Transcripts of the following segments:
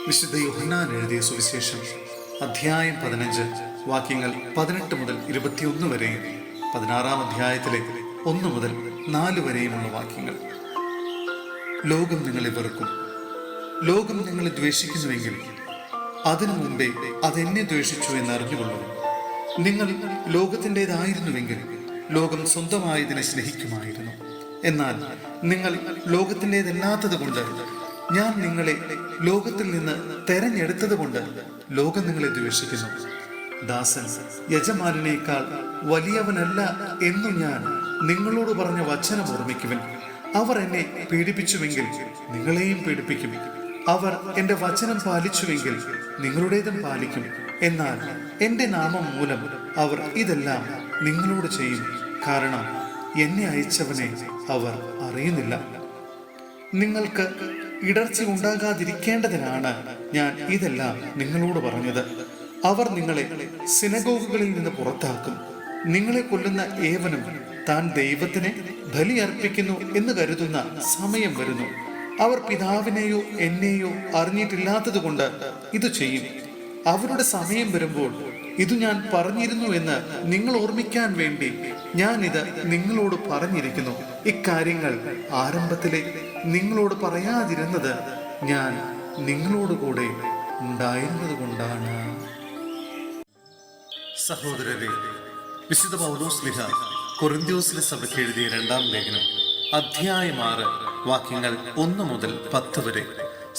വിശുദ്ധ യോഹന്നാൻ എഴുതിയ സുവിശേഷം അധ്യായം 15 വാക്യങ്ങൾ 18 മുതൽ 21 വരെയും 16-ാം അധ്യായത്തിലെ 1 മുതൽ 4 വരെയുമുള്ള വാക്യങ്ങൾ. ലോകം നിങ്ങളെ വെറുക്കും. ലോകം നിങ്ങളെ ദ്വേഷിക്കുന്നുവെങ്കിൽ അതിനു മുമ്പേ അതെന്നെ ദ്വേഷിച്ചു എന്നറിഞ്ഞുകൊള്ളു. നിങ്ങൾ ലോകത്തിൻ്റെതായിരുന്നുവെങ്കിൽ ലോകം സ്വന്തമായതിനെ സ്നേഹിക്കുമായിരുന്നു. എന്നാൽ നിങ്ങൾ ലോകത്തിൻ്റെതല്ലാത്തത് കൊണ്ട് ഞാൻ നിങ്ങളെ ലോകത്തിൽ നിന്ന് തെരഞ്ഞെടുത്തത് കൊണ്ട് ലോകം നിങ്ങളെ ദ്വേഷിക്കുന്നു. ദാസൻ യജമാനേക്കാൾ വലിയവനല്ല എന്നു ഞാൻ നിങ്ങളോട് പറഞ്ഞ വചനം ഓർമ്മിക്കുവിൻ. അവർ എന്നെ പീഡിപ്പിച്ചുവെങ്കിൽ നിങ്ങളെയും പീഡിപ്പിക്കും. അവർ എൻ്റെ വചനം പാലിച്ചുവെങ്കിൽ നിങ്ങളുടേതും പാലിക്കും. എന്നാൽ എൻ്റെ നാമം മൂലം അവർ ഇതെല്ലാം നിങ്ങളോട് ചെയ്യും. കാരണം എന്നെ അയച്ചവനെ അവർ അറിയുന്നില്ല. നിങ്ങൾക്ക് ഇടർച്ച ഉണ്ടാകാതിരിക്കേണ്ടതിനാണ് ഞാൻ ഇതെല്ലാം നിങ്ങളോട് പറഞ്ഞത്. അവർ നിങ്ങളെ സിനഗോഗുകളിൽ നിന്ന് പുറത്താക്കും. നിങ്ങളെ കൊല്ലുന്ന ഏവനും താൻ ദൈവത്തിന് ബലി അർപ്പിക്കുന്നു എന്ന് കരുതുന്ന സമയം വരുന്നു. അവർ പിതാവിനെയോ എന്നെയോ അറിഞ്ഞിട്ടില്ലാത്തത് കൊണ്ട് ഇത് ചെയ്യും. അവരുടെ സമയം വരുമ്പോൾ ഇത് ഞാൻ പറഞ്ഞിരുന്നു എന്ന് നിങ്ങൾ ഓർമ്മിക്കാൻ വേണ്ടി ഞാൻ ഇത് നിങ്ങളോട് പറഞ്ഞിരിക്കുന്നു. ഇക്കാര്യങ്ങൾ ആരംഭത്തിലെ നിങ്ങളോട് പറയാതിരുന്നത് ഞാൻ നിങ്ങളോട് കൂടെ ഉണ്ടായിരുന്നത് കൊണ്ടാണ്. സഹോദരരെ, വിശുദ്ധ പൗലോസ്ലീഹ കൊരിന്ത്യോസിലെ സഭയ്ക്ക് എഴുതിയ 2-ാം ലേഖനം അധ്യായം 6 വാക്യങ്ങൾ 1 മുതൽ 10 വരെ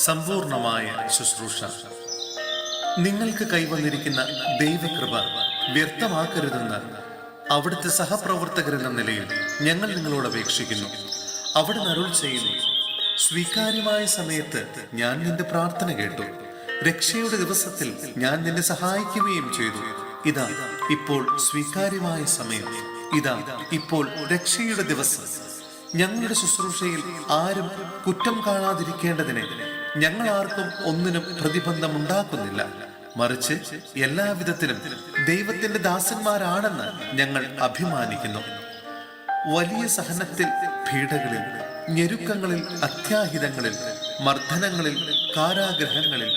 സമ്പൂർണമായ ശുശ്രൂഷ. നിങ്ങൾക്ക് കൈവന്നിരിക്കുന്ന ദൈവകൃപ വ്യർത്ഥമാക്കരുതെന്ന് അവിടുത്തെ സഹപ്രവർത്തകരെന്ന നിലയിൽ ഞങ്ങൾ നിങ്ങളോട് അപേക്ഷിക്കുന്നു. അവിടെ അരുൾ ചെയ്യുന്നു, സ്വീകാര്യമായ സമയത്ത് ഞാൻ നിന്റെ പ്രാർത്ഥന കേട്ടു. രക്ഷയുടെ ദിവസത്തിൽ ഞാൻ നിന്നെ സഹായിക്കുകയും ചെയ്തു. ഇതാ ഇപ്പോൾ സ്വീകാര്യമായ സമയം, ഇതാ ഇപ്പോൾ രക്ഷയുടെ ദിവസം. ഞങ്ങളുടെ ശുശ്രൂഷയിൽ ആരും കുറ്റം കാണാതിരിക്കേണ്ടതിന് ഞങ്ങൾ ആർക്കും ഒന്നിനും പ്രതിബന്ധമുണ്ടാക്കുന്നില്ല. മറിച്ച് എല്ലാവിധത്തിലും ദൈവത്തിന്റെ ദാസന്മാരാണെന്ന് ഞങ്ങൾ അഭിമാനിക്കുന്നു. വലിയ സഹനത്തിൽ, പീഡകളിൽ, ഞെരുക്കങ്ങളിൽ, അത്യാഹിതങ്ങളിൽ, മർദ്ദനങ്ങളിൽ, കാരാഗ്രഹങ്ങളിൽ,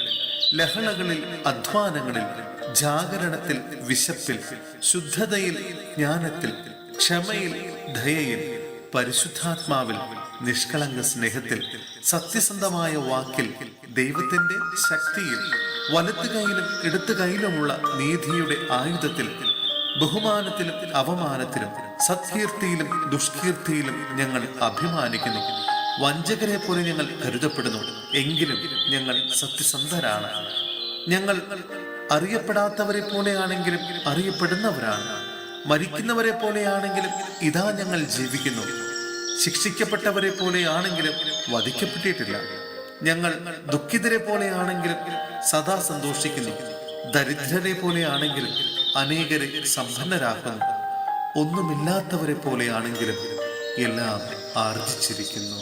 ലഹളകളിൽ, അധ്വാനങ്ങളിൽ, ജാഗരണത്തിൽ, വിശപ്പിൽ, ശുദ്ധതയിൽ, ജ്ഞാനത്തിൽ, ക്ഷമയിൽ, ദയയിൽ, പരിശുദ്ധാത്മാവിൽ, നിഷ്കളങ്ക സ്നേഹത്തിൽ, സത്യസന്ധമായ വാക്കിൽ, ദൈവത്തിന്റെ ശക്തിയിൽ, വലത്ത് കൈയിലും ഇടത്ത് കൈയിലുമുള്ള നീതിയുടെ ആയുധത്തിൽ, ബഹുമാനത്തിലും അവമാനത്തിലും, സത്കീർത്തിയിലും ദുഷ്കീർത്തിയിലും ഞങ്ങൾ അഭിമാനിക്കുന്നു. വഞ്ചകരെ പോലെ ഞങ്ങൾ കരുതപ്പെടുന്നു, എങ്കിലും ഞങ്ങൾ സത്യസന്ധരാണ്. ഞങ്ങൾ അറിയപ്പെടാത്തവരെ പോലെയാണെങ്കിലും അറിയപ്പെടുന്നവരാണ്. മരിക്കുന്നവരെ പോലെയാണെങ്കിലും ഇതാ ഞങ്ങൾ ജീവിക്കുന്നു. ശിക്ഷിക്കപ്പെട്ടവരെ പോലെയാണെങ്കിലും വധിക്കപ്പെട്ടിട്ടില്ല. ഞങ്ങൾ ദുഃഖിതരെ പോലെയാണെങ്കിലും സദാ സന്തോഷിക്കുന്നു. ദരിദ്രരെ പോലെയാണെങ്കിലും അനേകരെ സമ്പന്നരാക്കുന്നു. ഒന്നുമില്ലാത്തവരെ പോലെയാണെങ്കിലും എല്ലാം ആർജിച്ചിരിക്കുന്നു.